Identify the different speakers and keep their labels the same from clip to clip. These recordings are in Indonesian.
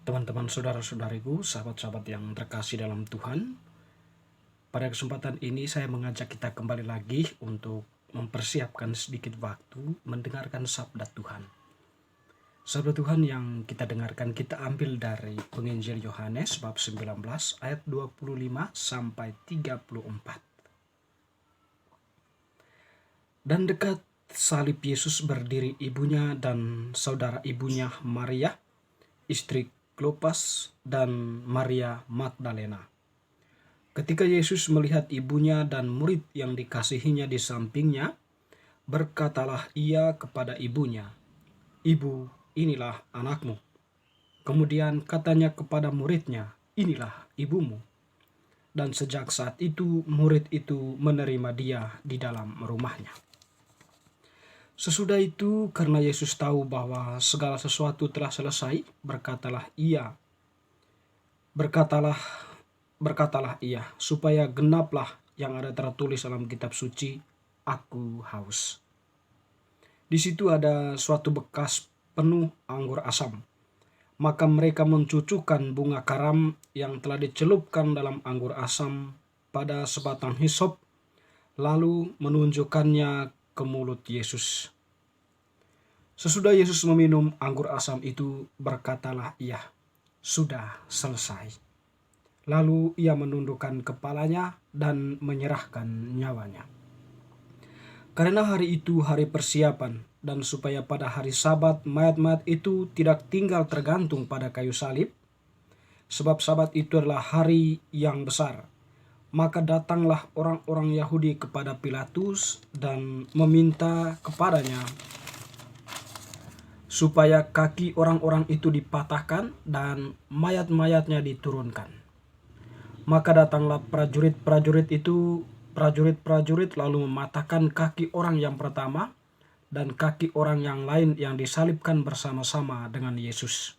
Speaker 1: Teman-teman, saudara-saudariku, sahabat-sahabat yang terkasih dalam Tuhan, pada kesempatan ini saya mengajak kita kembali lagi untuk mempersiapkan sedikit waktu mendengarkan sabda Tuhan. Sabda Tuhan yang kita dengarkan kita ambil dari Penginjil Yohanes bab 19 ayat 25 sampai 34. Dan dekat salib Yesus berdiri ibunya dan saudara ibunya Maria, istri Klopas, dan Maria Magdalena. Ketika Yesus melihat ibunya dan murid yang dikasihinya di sampingnya, berkatalah ia kepada ibunya, "Ibu, inilah anakmu." Kemudian katanya kepada muridnya, "Inilah ibumu." Dan sejak saat itu murid itu menerima dia di dalam rumahnya. Sesudah itu, karena Yesus tahu bahwa segala sesuatu telah selesai, berkatalah ia, supaya genaplah yang ada tertulis dalam kitab suci, "Aku haus." Di situ ada suatu bekas penuh anggur asam. Maka mereka mencucukkan bunga karam yang telah dicelupkan dalam anggur asam pada sebatang hisop, lalu menunjukkannya ke mulut Yesus. Sesudah Yesus meminum anggur asam itu, berkatalah ia, "Sudah selesai." Lalu ia menundukkan kepalanya dan menyerahkan nyawanya. Karena hari itu hari persiapan, dan supaya pada hari Sabat mayat-mayat itu tidak tinggal tergantung pada kayu salib, sebab Sabat itu adalah hari yang besar, maka datanglah orang-orang Yahudi kepada Pilatus dan meminta kepadanya supaya kaki orang-orang itu dipatahkan dan mayat-mayatnya diturunkan. Maka datanglah prajurit lalu mematahkan kaki orang yang pertama dan kaki orang yang lain yang disalibkan bersama-sama dengan Yesus.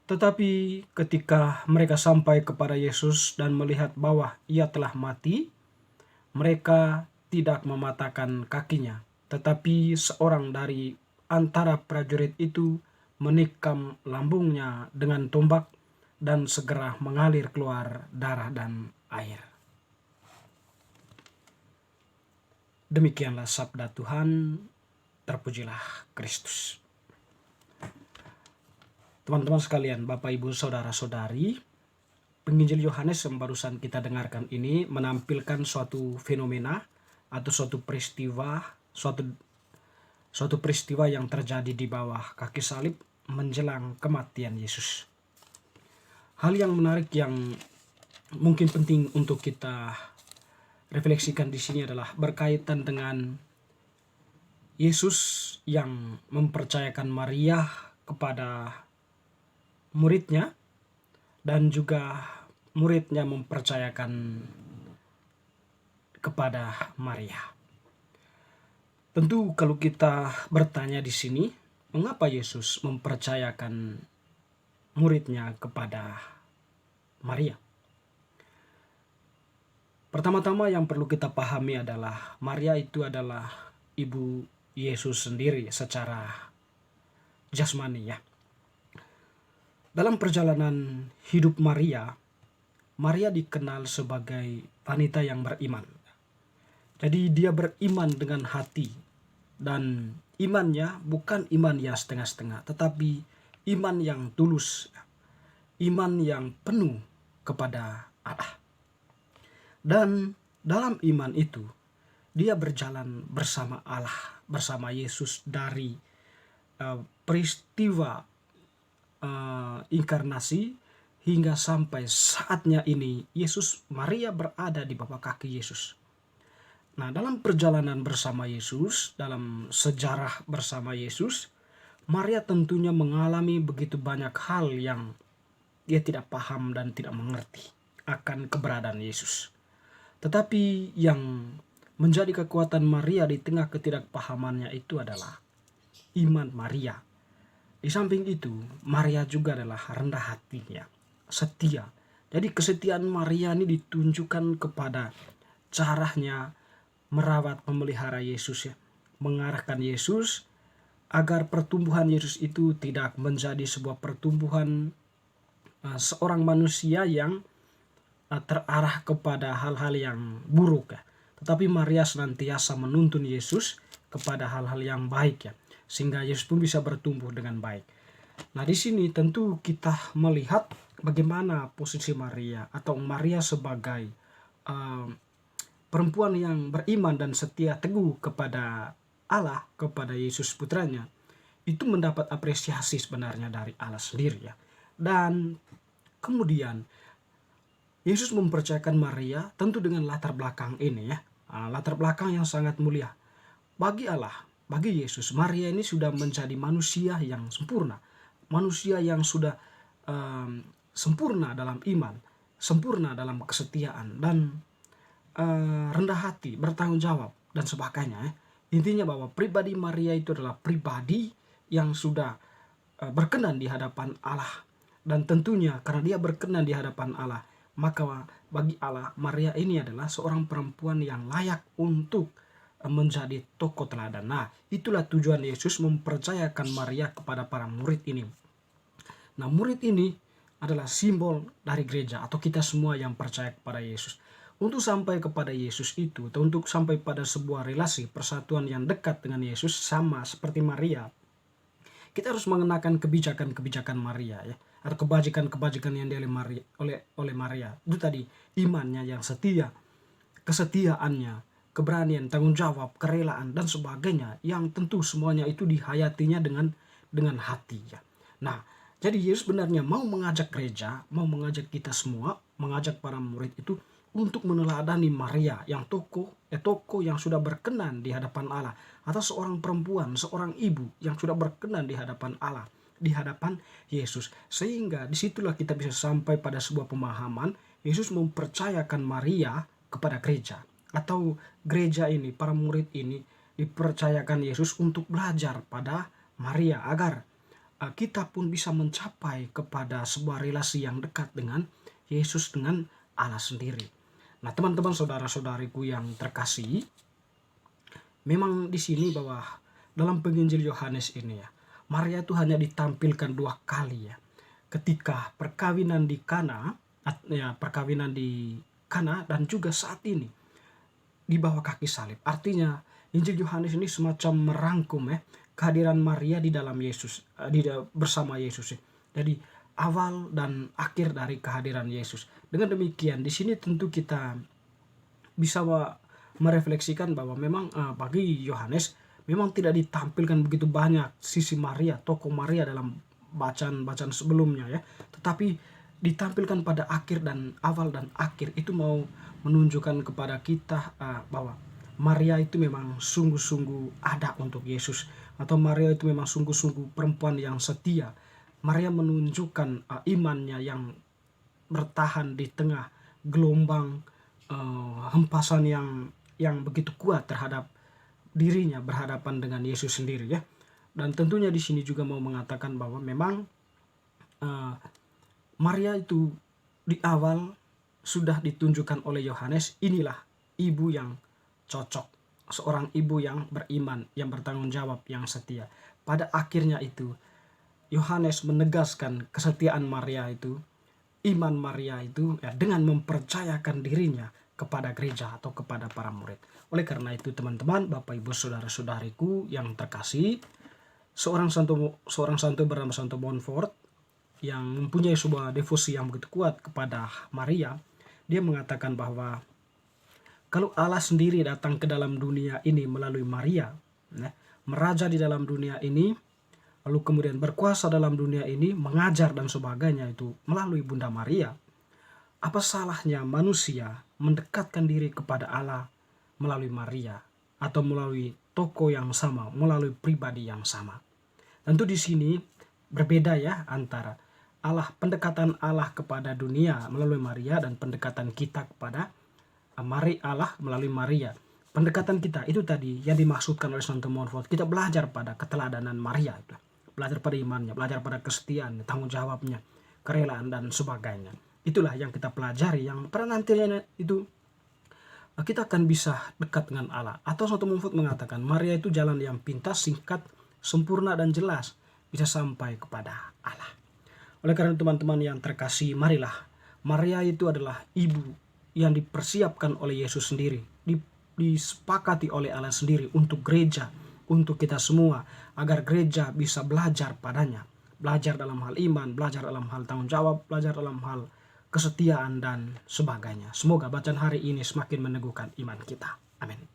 Speaker 1: Tetapi ketika mereka sampai kepada Yesus dan melihat bahwa ia telah mati, mereka tidak mematahkan kakinya, tetapi seorang dari antara prajurit itu menikam lambungnya dengan tombak, dan segera mengalir keluar darah dan air. Demikianlah sabda Tuhan, terpujilah Kristus. Teman-teman sekalian, Bapak, Ibu, Saudara-saudari, Penginjil Yohanes yang barusan kita dengarkan ini menampilkan suatu fenomena atau suatu peristiwa yang terjadi di bawah kaki salib menjelang kematian Yesus. Hal yang menarik yang mungkin penting untuk kita refleksikan di sini adalah berkaitan dengan Yesus yang mempercayakan Maria kepada muridnya, dan juga muridnya mempercayakan kepada Maria. Tentu kalau kita bertanya di sini, mengapa Yesus mempercayakan muridnya kepada Maria? Pertama-tama yang perlu kita pahami adalah Maria itu adalah ibu Yesus sendiri secara jasmani, ya. Dalam perjalanan hidup Maria dikenal sebagai wanita yang beriman. Jadi dia beriman dengan hati, dan imannya bukan iman yang setengah-setengah, tetapi iman yang tulus, iman yang penuh kepada Allah. Dan dalam iman itu, dia berjalan bersama Allah, bersama Yesus dari peristiwa inkarnasi hingga sampai saatnya ini Maria berada di bawah kaki Yesus. Nah, dalam perjalanan bersama Yesus, dalam sejarah bersama Yesus, Maria tentunya mengalami begitu banyak hal yang dia tidak paham dan tidak mengerti akan keberadaan Yesus. Tetapi yang menjadi kekuatan Maria di tengah ketidakpahamannya itu adalah iman Maria. Di samping itu, Maria juga adalah rendah hatinya, setia. Jadi kesetiaan Maria ini ditunjukkan kepada caranya merawat, memelihara Yesus, ya. Mengarahkan Yesus agar pertumbuhan Yesus itu tidak menjadi sebuah pertumbuhan seorang manusia yang terarah kepada hal-hal yang buruk ya. Tetapi Maria senantiasa menuntun Yesus kepada hal-hal yang baik ya, sehingga Yesus pun bisa bertumbuh dengan baik. Nah, di sini tentu kita melihat bagaimana posisi Maria atau Maria sebagai uh, perempuan yang beriman dan setia teguh kepada Allah, kepada Yesus putranya, itu mendapat apresiasi sebenarnya dari Allah sendiri ya. Dan kemudian Yesus mempercayakan Maria tentu dengan latar belakang ini ya. Latar belakang yang sangat mulia. Bagi Allah, bagi Yesus, Maria ini sudah menjadi manusia yang sempurna. Manusia yang sudah sempurna dalam iman, sempurna dalam kesetiaan, dan rendah hati, bertanggung jawab, dan sebagainya ya. Intinya bahwa pribadi Maria itu adalah pribadi yang sudah berkenan di hadapan Allah. Dan tentunya karena dia berkenan di hadapan Allah, maka bagi Allah, Maria ini adalah seorang perempuan yang layak untuk menjadi tokoh teladan. Nah, itulah tujuan Yesus mempercayakan Maria kepada para murid ini. Nah, murid ini adalah simbol dari gereja atau kita semua yang percaya kepada Yesus. Untuk sampai kepada Yesus itu, atau untuk sampai pada sebuah relasi persatuan yang dekat dengan Yesus sama seperti Maria, kita harus mengenakan kebijakan-kebijakan Maria ya, atau kebajikan-kebajikan yang dialami oleh Maria. Itu tadi imannya yang setia, kesetiaannya, keberanian, tanggung jawab, kerelaan, dan sebagainya, yang tentu semuanya itu dihayatinya dengan hati ya. Nah, jadi Yesus sebenarnya mau mengajak gereja, mau mengajak kita semua, mengajak para murid itu untuk meneladani Maria yang tokoh yang sudah berkenan di hadapan Allah, atau seorang perempuan, seorang ibu yang sudah berkenan di hadapan Allah, di hadapan Yesus. Sehingga disitulah kita bisa sampai pada sebuah pemahaman Yesus mempercayakan Maria kepada gereja, atau gereja ini, para murid ini dipercayakan Yesus untuk belajar pada Maria agar kita pun bisa mencapai kepada sebuah relasi yang dekat dengan Yesus, dengan Allah sendiri. Nah, teman-teman, saudara-saudariku yang terkasih, memang di sini bahwa dalam penginjil Yohanes ini ya, Maria itu hanya ditampilkan 2 kali ya. Ketika perkawinan di Kana, dan juga saat ini di bawah kaki salib. Artinya Injil Yohanes ini semacam merangkum ya kehadiran Maria di dalam Yesus, bersama Yesus ya. Jadi awal dan akhir dari kehadiran Yesus. Dengan demikian, di sini tentu kita bisa merefleksikan bahwa memang bagi Yohanes memang tidak ditampilkan begitu banyak sisi Maria, tokoh Maria dalam bacaan-bacaan sebelumnya ya. Tetapi ditampilkan pada akhir, dan awal dan akhir itu mau menunjukkan kepada kita bahwa Maria itu memang sungguh-sungguh ada untuk Yesus, atau Maria itu memang sungguh-sungguh perempuan yang setia. Maria menunjukkan imannya yang bertahan di tengah gelombang hempasan yang begitu kuat terhadap dirinya berhadapan dengan Yesus sendiri ya. Dan tentunya di sini juga mau mengatakan bahwa memang Maria itu di awal sudah ditunjukkan oleh Yohanes, inilah ibu yang cocok, seorang ibu yang beriman, yang bertanggung jawab, yang setia. Pada akhirnya itu Yohanes menegaskan kesetiaan Maria itu, iman Maria itu ya, dengan mempercayakan dirinya kepada gereja atau kepada para murid. Oleh karena itu teman-teman, Bapak Ibu saudara-saudariku yang terkasih, seorang santo bernama Santo Montfort yang mempunyai sebuah devosi yang begitu kuat kepada Maria, dia mengatakan bahwa kalau Allah sendiri datang ke dalam dunia ini melalui Maria, meraja di dalam dunia ini, lalu kemudian berkuasa dalam dunia ini, mengajar dan sebagainya itu melalui Bunda Maria, apa salahnya manusia mendekatkan diri kepada Allah melalui Maria, atau melalui tokoh yang sama, melalui pribadi yang sama. Tentu di sini berbeda ya antara pendekatan Allah kepada dunia melalui Maria, dan pendekatan kita kepada Allah melalui Maria. Pendekatan kita itu tadi yang dimaksudkan oleh Santo Montfort. Kita belajar pada keteladanan Maria itu. Belajar pada imannya, belajar pada kesetiaan, tanggung jawabnya, kerelaan, dan sebagainya. Itulah yang kita pelajari, yang pada nantinya itu kita akan bisa dekat dengan Allah. Atau Santo Montfort mengatakan Maria itu jalan yang pintas, singkat, sempurna dan jelas bisa sampai kepada Allah. Oleh karena teman-teman yang terkasih, marilah, Maria itu adalah ibu yang dipersiapkan oleh Yesus sendiri, disepakati oleh Allah sendiri untuk gereja, untuk kita semua, agar gereja bisa belajar padanya. Belajar dalam hal iman, belajar dalam hal tanggung jawab, belajar dalam hal kesetiaan dan sebagainya. Semoga bacaan hari ini semakin meneguhkan iman kita. Amin.